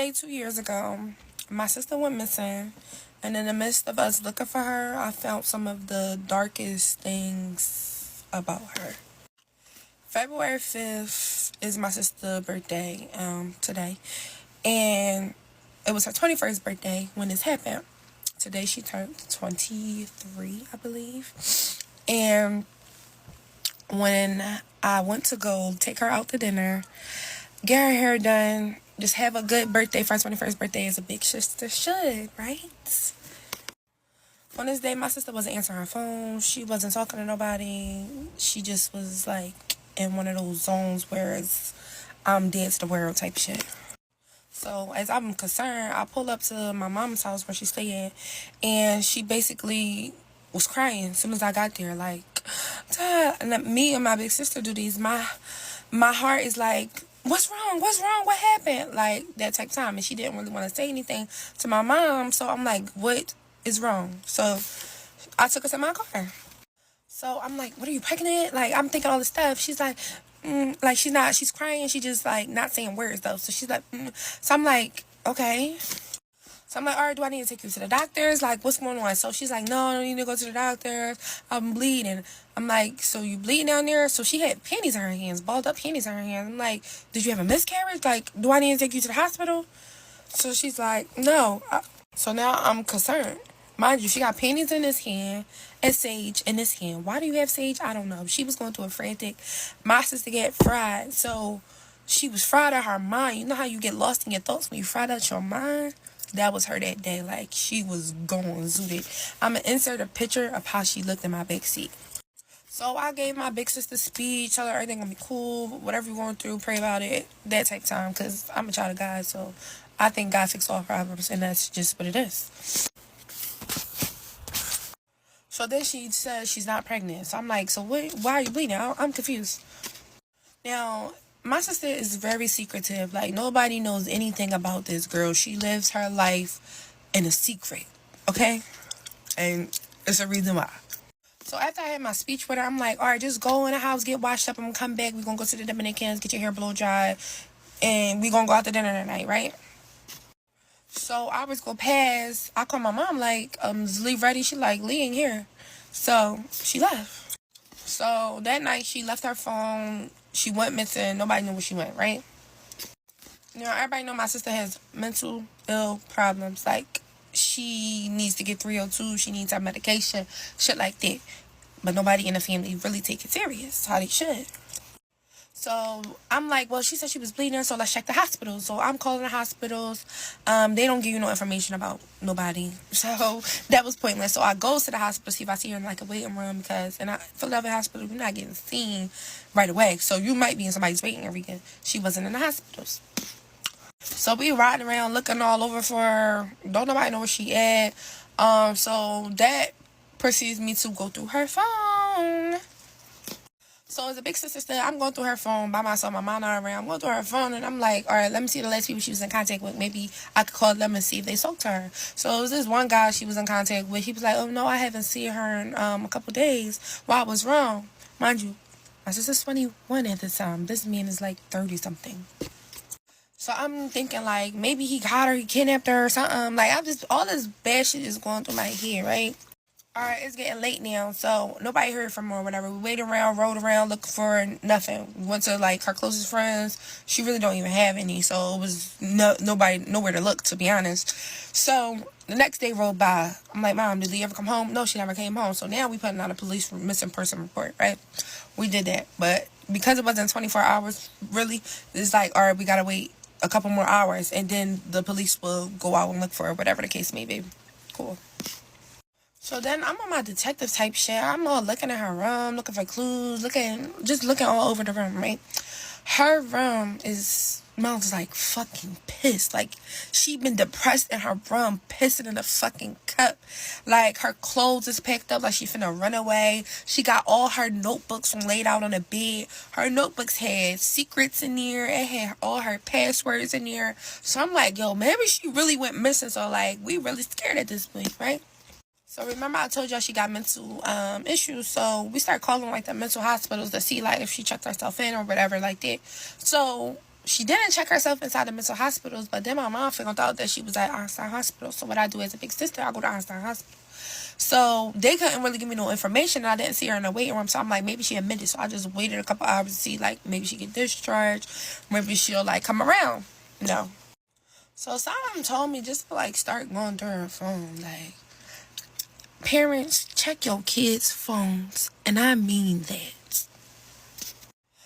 birthday 2 years ago, my sister went missing, and in the midst of us looking for her, I found some of the darkest things about her. February 5th is my sister's birthday, today, and it was her 21st birthday when this happened. Today she turned 23, I believe, and when I went to go take her out to dinner, get her hair done, just have a good birthday for her 21st birthday as a big sister should, right? On this day, my sister wasn't answering her phone. She wasn't talking to nobody. She just was like in one of those zones where it's I'm dead to the world type shit. So as I'm concerned, I pull up to my mom's house where she stayed, and she basically was crying as soon as I got there. Like, Dad, and me and my big sister do these. My heart is like, what's wrong? What's wrong? What happened? Like that type of time. And she didn't really want to say anything to my mom. So I'm like, what is wrong? So I took her to my car. So I'm like, what are you pregnant? Like, I'm thinking all this stuff. She's like, like she's not, she's crying. She just like not saying words though. So she's like, So I'm like, okay. So I'm like, all right, do I need to take you to the doctors? Like, what's going on? So she's like, no, I don't need to go to the doctors. I'm bleeding. I'm like, so you bleeding down there? So she had panties in her hands, balled up panties in her hands. I'm like, did you have a miscarriage? Like, do I need to take you to the hospital? So she's like, no. So now I'm concerned. Mind you, she got panties in this hand and sage in this hand. Why do you have sage? I don't know. She was going through a frantic. My sister get fried. So she was fried out her mind. You know how you get lost in your thoughts when you fried out your mind? That was her that day. Like, she was going zooted. I'm going to insert a picture of how she looked in my back seat. So I gave my big sister speech, tell her everything gonna be cool, whatever you're going through, pray about it, that type of time, because I'm a child of God, so I think God fixes all problems, and that's just what it is. So then she says she's not pregnant. So I'm like, so what? Why are you bleeding? I'm confused. Now, my sister is very secretive. Like, nobody knows anything about this girl. She lives her life in a secret, okay? And it's a reason why. So after I had my speech with her, I'm like, all right, just go in the house, get washed up, I'm gonna come back. We're gonna go to the Dominicans, get your hair blow dry, and we're gonna go out to dinner tonight, right? So hours go past. I call my mom, like, is Lee ready? She like, Lee ain't here. So she left. So that night she left her phone. She went missing. Nobody knew where she went, right? You know, everybody know my sister has mental ill problems. Like, she needs to get 302. She needs her medication. Shit like that. But nobody in the family really take it serious. How they should. So I'm like, well, she said she was bleeding, so let's check the hospitals. So I'm calling the hospitals. They don't give you no information about nobody. So that was pointless. So I go to the hospital, see if I see her in like a waiting room, because in a Philadelphia hospital, you're not getting seen right away. So you might be in somebody's waiting area. She wasn't in the hospitals. So we riding around looking all over for her. Don't nobody know where she at. So that proceeds me to go through her phone. So as a big sister said, I'm going through her phone by myself. My mom not around. I'm going through her phone, and I'm like, all right, let me see the last people she was in contact with. Maybe I could call them and see if they spoke to her. So it was this one guy she was in contact with. He was like, oh, no, I haven't seen her in a couple days. Well, I was wrong. Mind you, my sister's 21 at the time. This man is like 30-something. So I'm thinking, like, maybe he got her, he kidnapped her or something. Like, all this bad shit is going through my head, right? Alright, it's getting late now, so nobody heard from her or whatever. We waited around, rode around, looking for her, nothing. We went to, like, her closest friends. She really don't even have any, so it was nowhere to look, to be honest. So the next day rolled by. I'm like, Mom, did Lee ever come home? No, she never came home. So now we putting out a police missing person report, right? We did that, but because it wasn't 24 hours, really, it's like, alright, we gotta wait a couple more hours, and then the police will go out and look for her, whatever the case may be. Cool. So then I'm on my detective type shit. I'm all looking at her room, looking for clues, just looking all over the room, right? Her room smells like fucking piss. Like, she been depressed in her room, pissing in a fucking cup. Like, her clothes is packed up like she finna run away. She got all her notebooks laid out on the bed. Her notebooks had secrets in there. It had all her passwords in there. So I'm like, yo, maybe she really went missing. So, like, we really scared at this point, right? So remember I told y'all she got mental issues. So we start calling like the mental hospitals to see like if she checked herself in or whatever like that. So she didn't check herself inside the mental hospitals, but then my mom found out that she was at Einstein Hospital. So what I do as a big sister, I go to Einstein Hospital. So they couldn't really give me no information, and I didn't see her in the waiting room. So I'm like, maybe she admitted. So I just waited a couple hours to see, like, maybe she get discharged, maybe she'll like come around. No. So someone told me just to like start going through her phone. Like, parents, check your kids' phones, and I mean that.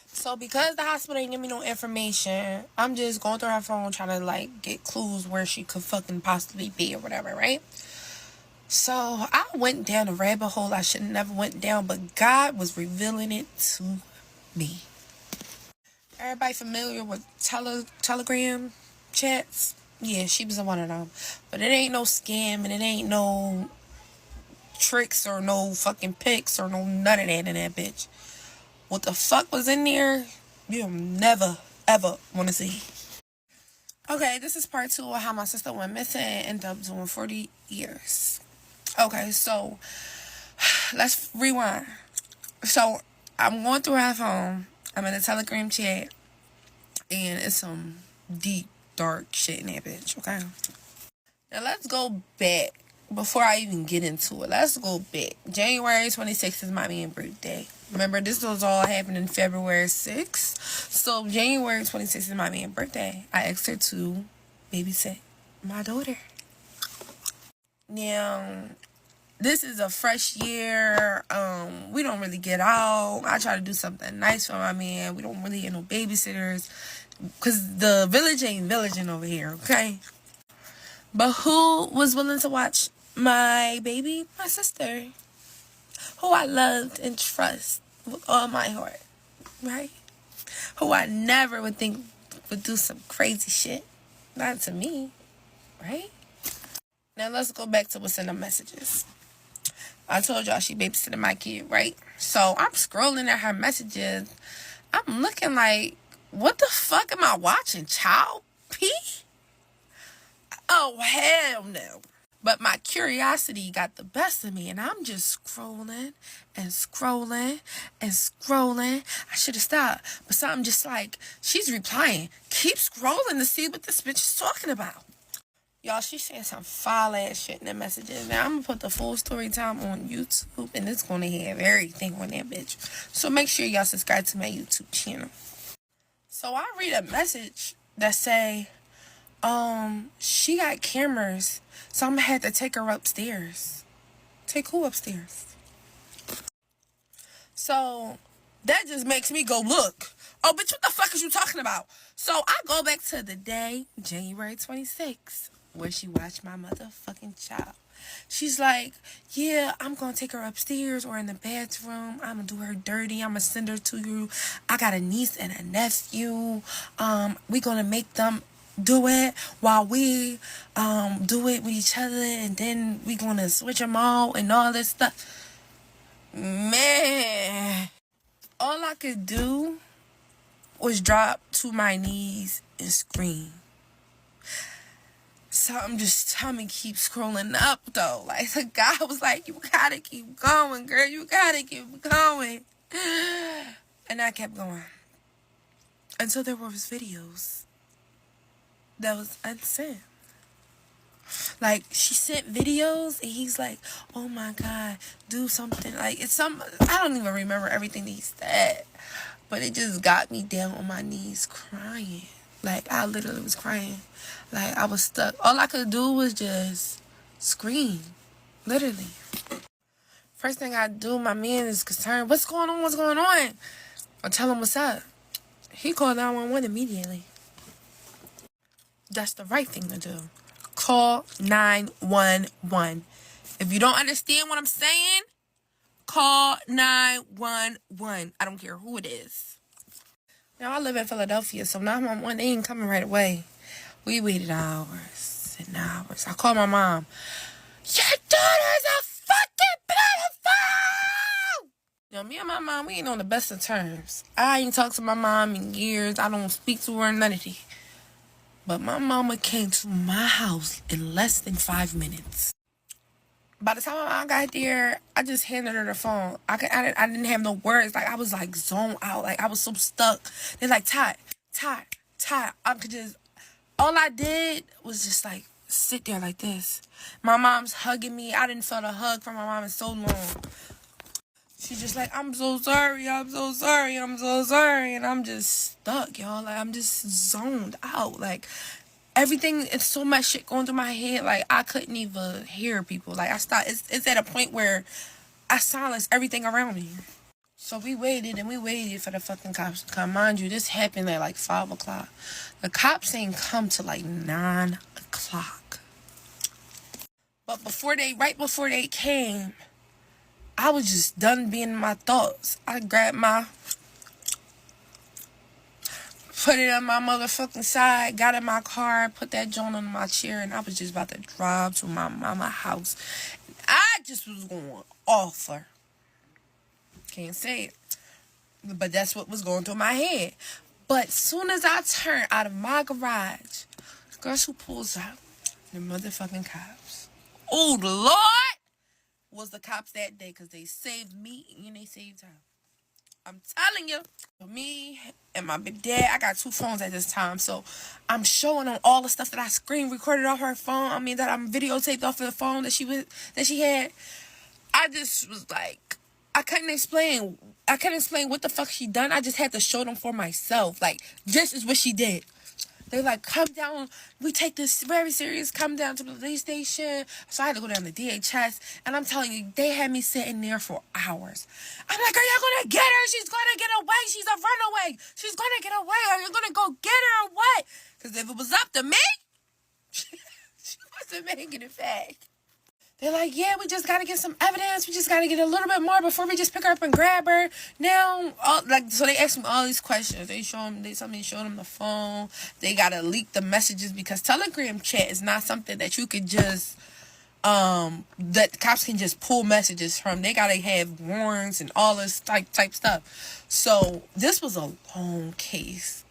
So because the hospital ain't give me no information, I'm just going through her phone trying to like get clues where she could fucking possibly be or whatever, right? So I went down a rabbit hole I should have never went down, but God was revealing it to me. Everybody familiar with Telegram chats? Yeah, she was in one of them. But it ain't no scam, and it ain't no tricks or no fucking pics or no none of that in that bitch. What the fuck was in there, you'll never, ever want to see. Okay, this is part 2 of how my sister went missing and ended up doing 40 years. Okay, so let's rewind. So I'm going through her phone. I'm in a Telegram chat, and it's some deep, dark shit in that bitch, okay? Now let's go back. Before I even get into it, let's go back. January 26th is my man's birthday. Remember, this was all happening February 6th. So January 26th is my man's birthday. I asked her to babysit my daughter. Now, this is a fresh year. We don't really get out. I try to do something nice for my man. We don't really get no babysitters, because the village ain't villaging over here, okay? But who was willing to watch my baby? My sister, who I loved and trust with all my heart, right? Who I never would think would do some crazy shit. Not to me, right? Now let's go back to what's in the messages. I told y'all she babysitted my kid, right? So I'm scrolling at her messages. I'm looking like, what the fuck am I watching? Child P? Oh, hell no. But my curiosity got the best of me, and I'm just scrolling and scrolling and scrolling. I should have stopped, but something just like, she's replying. Keep scrolling to see what this bitch is talking about. Y'all, she's saying some foul ass shit in the messages. Now, I'm going to put the full story time on YouTube, and it's going to have everything on that bitch. So make sure y'all subscribe to my YouTube channel. So I read a message that say, she got cameras, so I'm gonna have to take her upstairs. Take who upstairs? So that just makes me go look. Oh, bitch, what the fuck is you talking about? So I go back to the day, January 26th, where she watched my motherfucking child. She's like, yeah, I'm gonna take her upstairs or in the bathroom. I'm gonna do her dirty. I'm gonna send her to you. I got a niece and a nephew. We gonna make them do it while we do it with each other, and then we gonna switch them all and all this stuff. Man, all I could do was drop to my knees and scream. So I'm just telling me, keep scrolling up though. Like, the guy was like, you gotta keep going, girl, you gotta keep going. And I kept going until there was videos that was unsent. Like, she sent videos and he's like, oh my God, do something. Like, it's some, I don't even remember everything he said, but it just got me down on my knees crying. Like, I literally was crying. Like, I was stuck. All I could do was just scream. Literally. First thing I do, my man is concerned. What's going on? What's going on? I tell him what's up. He called 911 immediately. That's the right thing to do. Call 911. If you don't understand what I'm saying, call 911. I don't care who it is. Now, I live in Philadelphia, so 911, they ain't coming right away. We waited hours and hours. I called my mom. Your daughter's a fucking pedophile! You know, me and my mom, we ain't on the best of terms. I ain't talked to my mom in years. I don't speak to her, none of that. But my mama came to my house in less than 5 minutes. By the time my mom got there, I just handed her the phone. I didn't have no words. Like, I was like zoned out. Like, I was so stuck. They're like, Todd, tired. I could just, all I did was just like sit there like this. My mom's hugging me. I didn't feel a hug from my mom in so long. She's just like, I'm so sorry, I'm so sorry, I'm so sorry. And I'm just stuck, y'all. Like, I'm just zoned out. Like, everything, it's so much shit going through my head. Like, I couldn't even hear people. Like, I stopped. It's at a point where I silenced everything around me. So we waited and we waited for the fucking cops to come. Mind you, this happened at like 5 o'clock. The cops ain't come till like 9 o'clock. But right before they came, I was just done being in my thoughts. I grabbed put it on my motherfucking side, got in my car, put that joint on my chair, and I was just about to drive to my mama's house. I just was going off her. Can't say it. But that's what was going through my head. But soon as I turned out of my garage, guess who pulls out? The motherfucking cops. Oh, the Lord was the cops that day, because they saved me and they saved her. I'm telling you. Me and my big dad, I got 2 phones at this time, so I'm showing them all the stuff that I screen recorded off her phone. I mean, that I'm videotaped off of the phone that she had. I just was like, I couldn't explain what the fuck she done. I just had to show them for myself. Like, this is what she did. They like, come down. We take this very serious. Come down to the police station. So I had to go down to DHS. And I'm telling you, they had me sitting there for hours. I'm like, are you going to get her? She's going to get away. She's a runaway. She's going to get away. Are you going to go get her or what? Because if it was up to me, she wasn't making it back. They're like, yeah, we just got to get some evidence. We just got to get a little bit more before we just pick her up and grab her. Now, so they asked me all these questions. They show them the phone. They got to leak the messages because Telegram chat is not something that you could just, that cops can just pull messages from. They got to have warrants and all this type stuff. So this was a long case.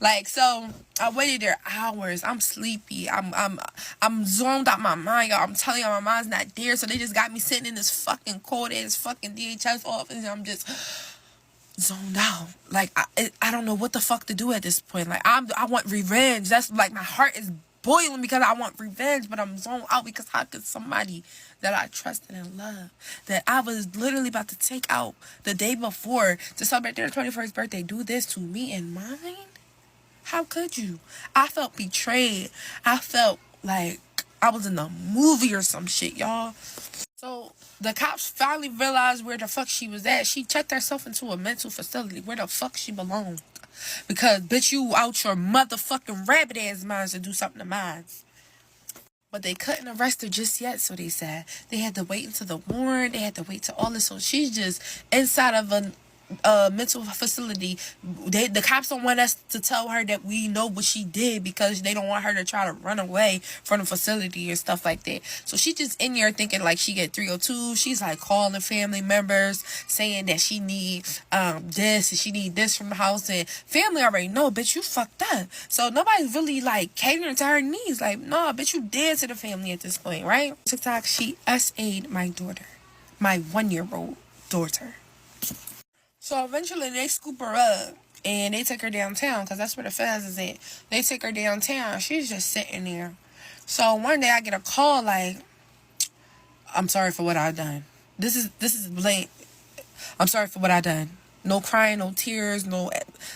Like, so I waited there hours. I'm sleepy. I'm zoned out my mind, y'all. I'm telling y'all, my mind's not there. So they just got me sitting in this fucking cold ass fucking DHS office, and I'm just zoned out. Like, I don't know what the fuck to do at this point. Like, I want revenge. That's like, my heart is boiling because I want revenge, but I'm zoned out because how could somebody that I trusted and loved, that I was literally about to take out the day before to celebrate their 21st birthday, do this to me and mine? How could you? I felt betrayed. I felt like I was in a movie or some shit, y'all. So the cops finally realized where the fuck she was at. She checked herself into a mental facility where the fuck she belonged. Because, bitch, you out your motherfucking rabbit ass minds to do something to mine. But they couldn't arrest her just yet, so they said. They had to wait until the warrant. They had to wait till all this. So she's just inside of a mental facility. The cops don't want us to tell her that we know what she did because they don't want her to try to run away from the facility or stuff like that. So she just in there thinking like she get 302. She's like calling family members saying that she need this and she need this from the house, and family already know, bitch, you fucked up. So nobody's really like catering to her needs. Like, no, bitch, you dead to the family at this point, right? TikTok, she SA'd my daughter, my 1-year-old daughter. So eventually they scoop her up and they take her downtown because that's where the feds is at. They take her downtown. She's just sitting there. So one day I get a call like, I'm sorry for what I done. This is blank. I'm sorry for what I done. No crying, no tears, no,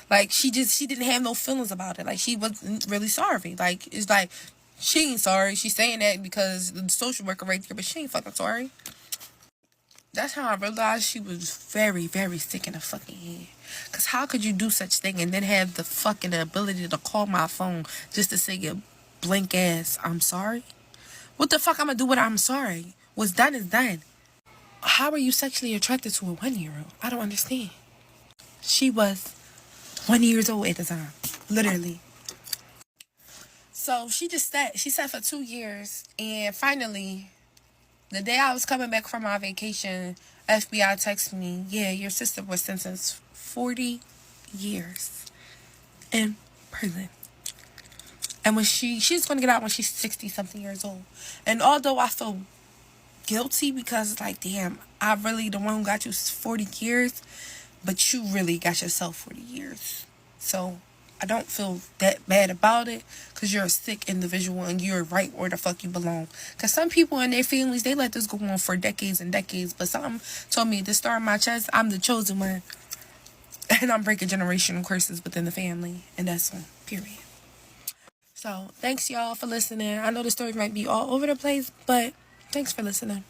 like she didn't have no feelings about it. Like she wasn't really sorry. Like it's like she ain't sorry. She's saying that because the social worker right there, but she ain't fucking sorry. That's how I realized she was very, very sick in the fucking head. Because how could you do such thing and then have the fucking ability to call my phone just to say your blank ass, I'm sorry? What the fuck I'm going to do with I'm sorry? What's done is done. How are you sexually attracted to a 1-year-old? I don't understand. She was 1 year old at the time. Literally. So she sat for 2 years, and finally, the day I was coming back from my vacation, FBI texted me, yeah, your sister was sentenced 40 years in prison. And when she's going to get out when she's 60-something years old. And although I feel guilty because, like, damn, I really the one who got you 40 years, but you really got yourself 40 years. So I don't feel that bad about it, because you're a sick individual and you're right where the fuck you belong. Because some people and their families, they let this go on for decades and decades, but something told me to star in my chest, I'm the chosen one. And I'm breaking generational curses within the family. And that's one, period. So thanks y'all for listening. I know the story might be all over the place, but thanks for listening.